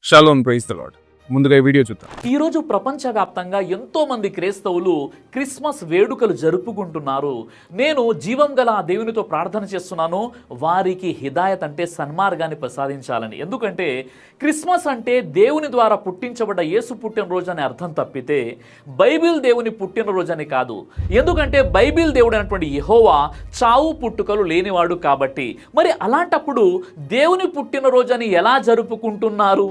Shalom, praise the lord. ముందుగా ఈ video చూద్దాం. ఈరోజు ప్రపంచవ్యాప్తంగా ఎంతో మంది క్రైస్తవులు క్రిస్మస్ వేడుకలు జరుపుకుంటున్నారు. నేను జీవం గల ఆ దేవునితో ప్రార్థన చేస్తున్నాను, వారికి హిదాయత్ అంటే సన్మార్గాన్ని ప్రసాదించాలని. ఎందుకంటే క్రిస్మస్ అంటే దేవుని ద్వారా పుట్టించబడ్డ యేసు పుట్టినరోజు అని అర్థం తప్పితే బైబిల్ దేవుని పుట్టినరోజు అని కాదు. ఎందుకంటే బైబిల్ దేవుడు అయినటువంటి యెహోవా చావు పుట్టుకలు లేనివాడు కాబట్టి. మరి అలాంటప్పుడు దేవుని పుట్టినరోజు అని ఎలా జరుపుకుంటున్నారు?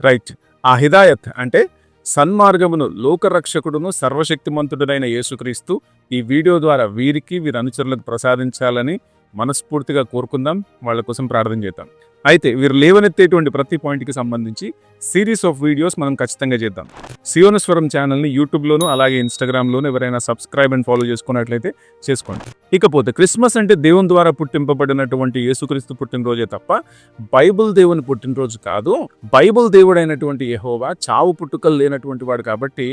రైట్. ఆ హిదాయత్ అంటే సన్మార్గమును లోకరక్షకుడును సర్వశక్తిమంతుడైన యేసుక్రీస్తు ఈ వీడియో ద్వారా వీరికి వీరి అనుచరులకు ప్రసాదించాలని మనస్ఫూర్తిగా కోరుకుందాం. వాళ్ళ కోసం ప్రార్థన చేద్దాం. అయితే వీరు లేవనెత్తేటువంటి ప్రతి పాయింట్కి సంబంధించి సిరీస్ ఆఫ్ వీడియోస్ మనం ఖచ్చితంగా చేద్దాం. సియోను స్వరం ఛానల్ని యూట్యూబ్లోను అలాగే ఇన్స్టాగ్రామ్లోను ఎవరైనా సబ్స్క్రైబ్ అండ్ ఫాలో చేసుకున్నట్లయితే చేసుకోండి. ఇకపోతే క్రిస్మస్ అంటే దేవుని ద్వారా పుట్టింపబడినటువంటి యేసుక్రీస్తు పుట్టినరోజే తప్ప బైబిల్ దేవుని పుట్టినరోజు కాదు. బైబిల్ దేవుడైనటువంటి యెహోవా చావు పుట్టుకలు లేనటువంటి వాడు కాబట్టి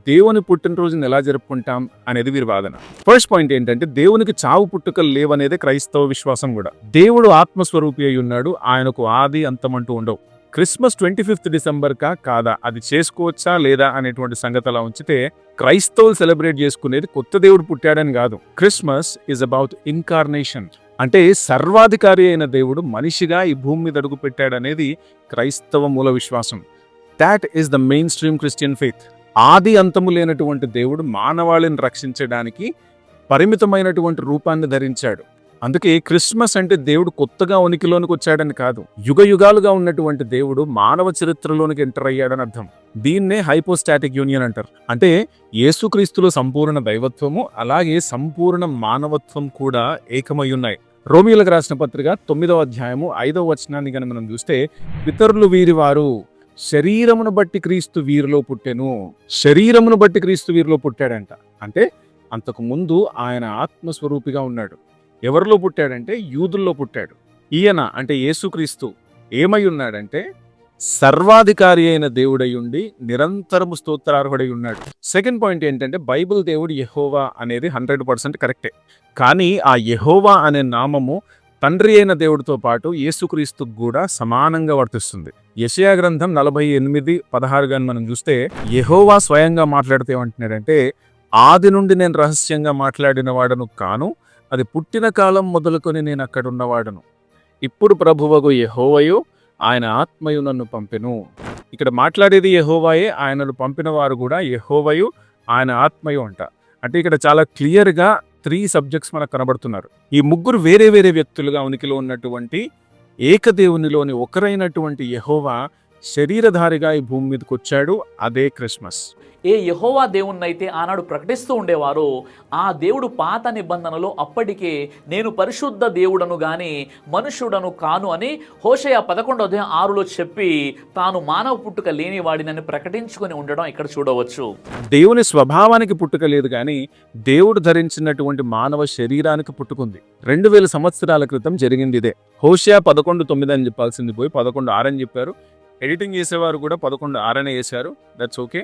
దేవుని పుట్టినరోజుని ఎలా జరుపుకుంటాం అనేది వీరి వాదన. ఫస్ట్ పాయింట్ ఏంటంటే దేవునికి చావు పుట్టుకలు లేవనేదే క్రైస్తవ విశ్వాసం కూడా. దేవుడు ఆత్మస్వరూపి అయి ఉన్నాడు, ఆయనకు ఆది అంతమంటూ ఉండవు. క్రిస్మస్ 25th డిసెంబర్ కాదా, అది చేసుకోవచ్చా లేదా అనేటువంటి సంగతి అలా ఉంచితే క్రైస్తవులు సెలబ్రేట్ చేసుకునేది కొత్త దేవుడు పుట్టాడని కాదు. క్రిస్మస్ ఈజ్ అబౌట్ ఇన్కార్నేషన్, అంటే సర్వాధికారి అయిన దేవుడు మనిషిగా ఈ భూమి మీద అడుగు పెట్టాడనేది క్రైస్తవ మూల విశ్వాసం. That is the main stream Christian faith. ఆది అంతము లేనటువంటి దేవుడు మానవాళిని రక్షించడానికి పరిమితమైనటువంటి రూపాన్ని ధరించాడు. అందుకే క్రిస్మస్ అంటే దేవుడు కొత్తగా ఉనికిలోనికి వచ్చాడని కాదు, యుగ యుగాలుగా ఉన్నటువంటి దేవుడు మానవ చరిత్రలోనికి ఎంటర్ అయ్యాడని అర్థం. దీన్నే హైపోస్టాటిక్ యూనియన్ అంటారు. అంటే యేసుక్రీస్తులో సంపూర్ణ దైవత్వము అలాగే సంపూర్ణ మానవత్వం కూడా ఏకమై ఉన్నాయి. రోమీయులకు రాసిన పత్రిక 9వ అధ్యాయము 5వ వచనాన్ని కనుక మనం చూస్తే, పితరులు వీరి వారు శరీరమును బట్టి క్రీస్తు వీరిలో పుట్టెను. శరీరమును బట్టి క్రీస్తు వీరిలో పుట్టాడంట. అంటే అంతకు ముందు ఆయన ఆత్మస్వరూపిగా ఉన్నాడు. ఎవరిలో పుట్టాడంటే యూదుల్లో పుట్టాడు. ఈయన అంటే యేసుక్రీస్తు ఏమై ఉన్నాడంటే సర్వాధికారి అయిన దేవుడై ఉండి నిరంతరము స్తోత్రార్హుడై ఉన్నాడు. సెకండ్ పాయింట్ ఏంటంటే బైబిల్ దేవుడు యెహోవా అనేది 100% కరెక్టే. కానీ ఆ యెహోవా అనే నామము తండ్రి అయిన దేవుడితో పాటు యేసుక్రీస్తుకు కూడా సమానంగా వర్తిస్తుంది. యెషయా గ్రంథం 48:16 గాని మనం చూస్తే యెహోవా స్వయంగా మాట్లాడితే ఏమంటున్నాడంటే, ఆది నుండి నేను రహస్యంగా మాట్లాడిన వాడను కాను, అది పుట్టిన కాలం మొదలుకొని నేను అక్కడ ఉన్నవాడను. ఇప్పుడు ప్రభువగు యెహోవాయు ఆయన ఆత్మయు నన్ను పంపెను. ఇక్కడ మాట్లాడేది యెహోవాయే, ఆయనను పంపిన వారు కూడా యెహోవాయు ఆయన ఆత్మయు అంట. అంటే ఇక్కడ చాలా క్లియర్గా 3 సబ్జెక్ట్స్ మనకు కనబడుతున్నారు. ఈ ముగ్గురు వేరే వేరే వ్యక్తులుగా ఉనికిలో ఉన్నటువంటి ఏకదేవునిలోని ఒకరైనటువంటి యెహోవా శరీరధారిగా ఈ భూమి మీదకి వచ్చాడు. అదే క్రిస్మస్. ఏ యెహోవా దేవుణ్ణైతే ఆనాడు ప్రకటిస్తూ ఉండేవారో ఆ దేవుడు పాత నిబంధనలో అప్పటికే నేను పరిశుద్ధ దేవుడను గాని మనుష్యుడను కాను అని హోషేయ 11:6లో చెప్పి తాను మానవ పుట్టుక లేని వాడినని ప్రకటించుకొని ఉండడం ఇక్కడ చూడవచ్చు. దేవుని స్వభావానికి పుట్టుక లేదు కానీ దేవుడు ధరించినటువంటి మానవ శరీరానికి పుట్టుకుంది. 2000 సంవత్సరాల క్రితం జరిగింది ఇదే. హోషేయ 11:9 అని చెప్పాల్సింది పోయి 11:6 అని చెప్పారు. ఎడిటింగ్ చేసేవారు కూడా 11:6 వేశారు. That's okay.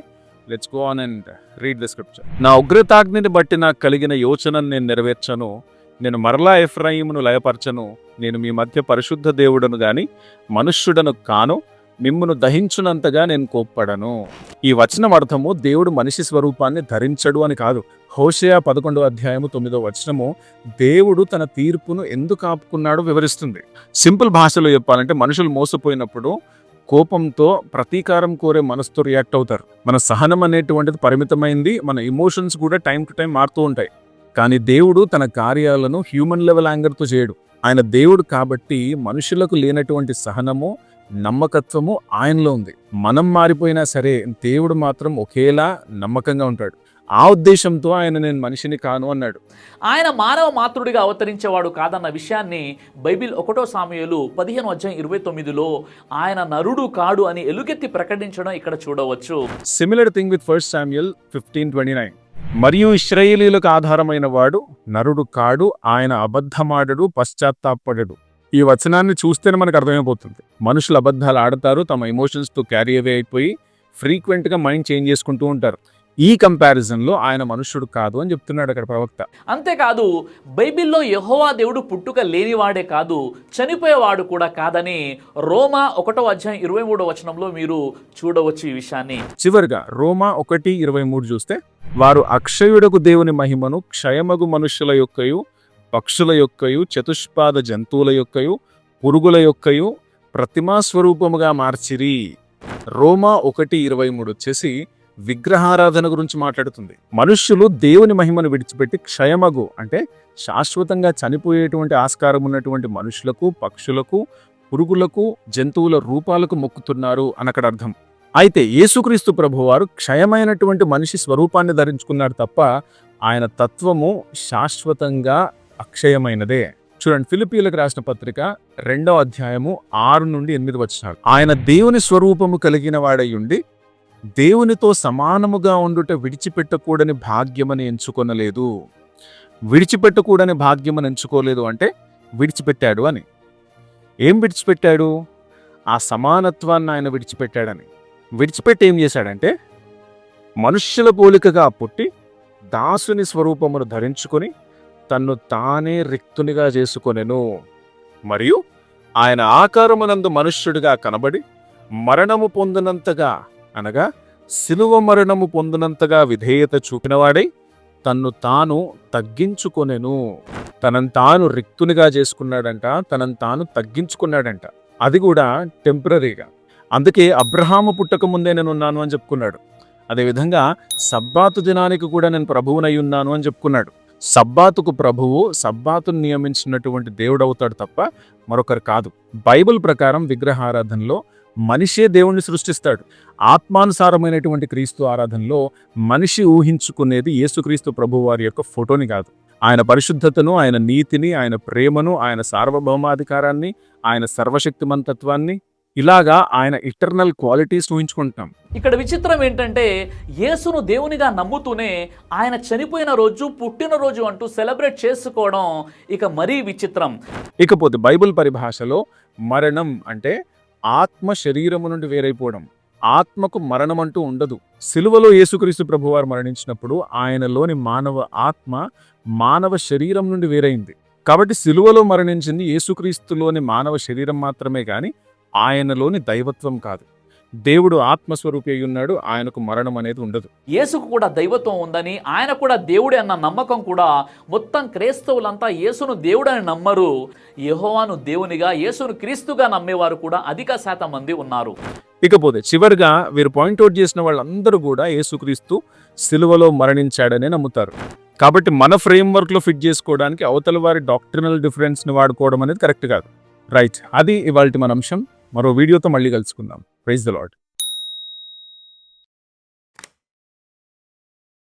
Let's go on and read the scripture. నా ఉగ్రతాగ్నిని బట్టి నాకు కలిగిన యోచనను నేను నెరవేర్చను, నేను మరలా ఎఫ్రాయిమును లయపరచను, నేను మీ మధ్య పరిశుద్ధ దేవుడను గాని మనుష్యుడను కాను, మిమ్మును దహించునంతగా నేను కోప్పడను. ఈ వచనం అర్థము దేవుడు మనిషి స్వరూపాన్ని ధరించడు అని కాదు. హోషేయ 11వ అధ్యాయము 9వ వచనము దేవుడు తన తీర్పును ఎందుకు ఆపుకున్నాడో వివరిస్తుంది. సింపుల్ భాషలో చెప్పాలంటే మనుషులు మోసపోయినప్పుడు కోపంతో ప్రతీకారం కోరే మనసుతో రియాక్ట్ అవుతారు. మన సహనం అనేటువంటిది పరిమితమైంది, మన ఎమోషన్స్ కూడా టైం టు టైం మారుతూ ఉంటాయి. కానీ దేవుడు తన కార్యాలను హ్యూమన్ లెవెల్ యాంగర్తో చేయడు. ఆయన దేవుడు కాబట్టి మనుషులకు లేనటువంటి సహనము నమ్మకత్వము ఆయనలో ఉంది. మనం మారిపోయినా సరే దేవుడు మాత్రం ఒకేలా నమ్మకంగా ఉంటాడు. ఆ ఉద్దేశంతో ఆయన నేను మనిషిని కాను అన్నాడు. ఆయన మానవ మాతృడిగా అవతరించేవాడు కాదన్న విషయాన్ని బైబిల్ 1 సాముయేలు 15:29లో ఆయన నరుడు కాడు అని ఎలుగెత్తి ప్రకటించడం ఇక్కడ చూడవచ్చు. Similar thing with 1 Samuel 15:29. మరియు ఇశ్రాయేలీయులకు ఆధారమైన వాడు నరుడు కాడు, ఆయన అబద్ధమాడడు, పశ్చాత్తాపడడు. ఈ వచనాన్ని చూస్తేనే మనకు అర్థమైపోతుంది. మనుషులు అబద్ధాలు ఆడతారు, తమ ఎమోషన్స్తో క్యారీ అవే అయిపోయి ఫ్రీక్వెంట్గా మైండ్ చేంజ్ చేసుకుంటూ ఉంటారు. ఈ కంపారిజన్లో ఆయన మనుష్యుడు కాదు అని చెప్తున్నాడు అక్కడ ప్రవక్త. అంతేకాదు బైబిల్లో యెహోవా దేవుడు పుట్టుక లేనివాడే కాదు, చనిపోయేవాడు కూడా కాదని రోమా 1:23 మీరు చూడవచ్చు ఈ విషయాన్ని. చివరిగా రోమా 1:23 చూస్తే, వారు అక్షయుడకు దేవుని మహిమను క్షయమగు మనుష్యుల యొక్కయు పక్షుల యొక్కయు చతుష్పాద జంతువుల యొక్కయు పురుగుల యొక్కయు ప్రతిమా స్వరూపముగా మార్చిరి. రోమా 1:23 వచ్చేసి విగ్రహారాధన గురించి మాట్లాడుతుంది. మనుష్యులు దేవుని మహిమను విడిచిపెట్టి క్షయమగు అంటే శాశ్వతంగా చనిపోయేటువంటి ఆస్కారం ఉన్నటువంటి మనుషులకు పక్షులకు పురుగులకు జంతువుల రూపాలకు మొక్కుతున్నారు అని అక్కడ అర్థం. అయితే యేసుక్రీస్తు ప్రభువారు క్షయమైనటువంటి మనిషి స్వరూపాన్ని ధరించుకున్నాడు తప్ప ఆయన తత్వము శాశ్వతంగా అక్షయమైనదే. చూడండి, ఫిలిప్పీయులకు రాసిన పత్రిక 2వ అధ్యాయము 6-8 ఆయన దేవుని స్వరూపము కలిగిన వాడయుండి దేవునితో సమానముగా ఉండుట విడిచిపెట్టకూడని భాగ్యమని ఎంచుకొనలేదు. విడిచిపెట్టకూడని భాగ్యమని ఎంచుకోలేదు అంటే విడిచిపెట్టాడు అని. ఏం విడిచిపెట్టాడు? ఆ సమానత్వాన్ని ఆయన విడిచిపెట్టాడని. విడిచిపెట్టి ఏం చేశాడంటే మనుష్యుల పోలికగా పుట్టి దాసుని స్వరూపమును ధరించుకొని తన్ను తానే రిక్తునిగా చేసుకొనెను. మరియు ఆయన ఆకారమునందు మనుష్యుడిగా కనబడి మరణము పొందినంతగా అనగా శిలువ మరణము పొందినంతగా విధేయత చూపినవాడై తన్ను తాను తగ్గించుకొనెను. తనను తాను రిక్తునిగా చేసుకున్నాడంట, తనను తాను తగ్గించుకున్నాడంట. అది కూడా టెంపరీగా. అందుకే అబ్రహాము పుట్టక ముందే నేను ఉన్నాను అని చెప్పుకున్నాడు. అదేవిధంగా సబ్బాతు దినానికి కూడా నేను ప్రభువునై ఉన్నాను అని చెప్పుకున్నాడు. సబ్బాతుకు ప్రభువు సబ్బాతును నియమించినటువంటి దేవుడు అవుతాడు తప్ప మరొకరు కాదు. బైబిల్ ప్రకారం విగ్రహారాధనలో మనిషే దేవుణ్ణి సృష్టిస్తాడు. ఆత్మానుసారమైనటువంటి క్రీస్తు ఆరాధనలో మనిషి ఊహించుకునేది యేసుక్రీస్తు ప్రభువు వారి యొక్క ఫోటోని కాదు. ఆయన పరిశుద్ధతను, ఆయన నీతిని, ఆయన ప్రేమను, ఆయన సార్వభౌమాధికారాన్ని, ఆయన సర్వశక్తిమంతత్వాన్ని, ఇలాగా ఆయన ఇటర్నల్ క్వాలిటీస్ ఊహించుకుంటాం. ఇక్కడ విచిత్రం ఏంటంటే యేసును దేవునిగా నమ్ముతూనే ఆయన చనిపోయిన రోజు పుట్టినరోజు అంటూ సెలబ్రేట్ చేసుకోవడం ఇక మరీ విచిత్రం. ఇకపోతే బైబిల్ పరిభాషలో మరణం అంటే ఆత్మ శరీరము నుండి వేరైపోవడం. ఆత్మకు మరణం అంటూ ఉండదు. సిలువలో యేసుక్రీస్తు ప్రభువారు మరణించినప్పుడు ఆయనలోని మానవ ఆత్మ మానవ శరీరం నుండి వేరైంది. కాబట్టి సిలువలో మరణించింది యేసుక్రీస్తులోని మానవ శరీరం మాత్రమే గాని ఆయనలోని దైవత్వం కాదు. దేవుడు ఆత్మస్వరూపి అయి ఉన్నాడు, ఆయనకు మరణం అనేది ఉండదు. యేసుకు కూడా దైవత్వం ఉందని, ఆయన కూడా దేవుడే అన్న నమ్మకం కూడా మొత్తం క్రైస్తవులంతా యేసును దేవుడని నమ్మరు. యెహోవాను దేవునిగా, యేసును క్రీస్తుగా నమ్మేవారు కూడా అధిక శాతం మంది ఉన్నారు. ఇకపోతే చివరిగా వీరు పాయింట్అవుట్ చేసిన వాళ్ళందరూ కూడా యేసుక్రీస్తు సిలువలో మరణించాడనే నమ్ముతారు. కాబట్టి మన ఫ్రేమ్వర్క్లో ఫిట్ చేసుకోవడానికి అవతల వారి డాక్ట్రినల్ డిఫరెన్స్ని వాడుకోవడం అనేది కరెక్ట్ కాదు. రైట్, అది ఇవాల్టి మన అంశం. మరో వీడియోతో మళ్ళీ కలుసుకుందాం. Praise the lord.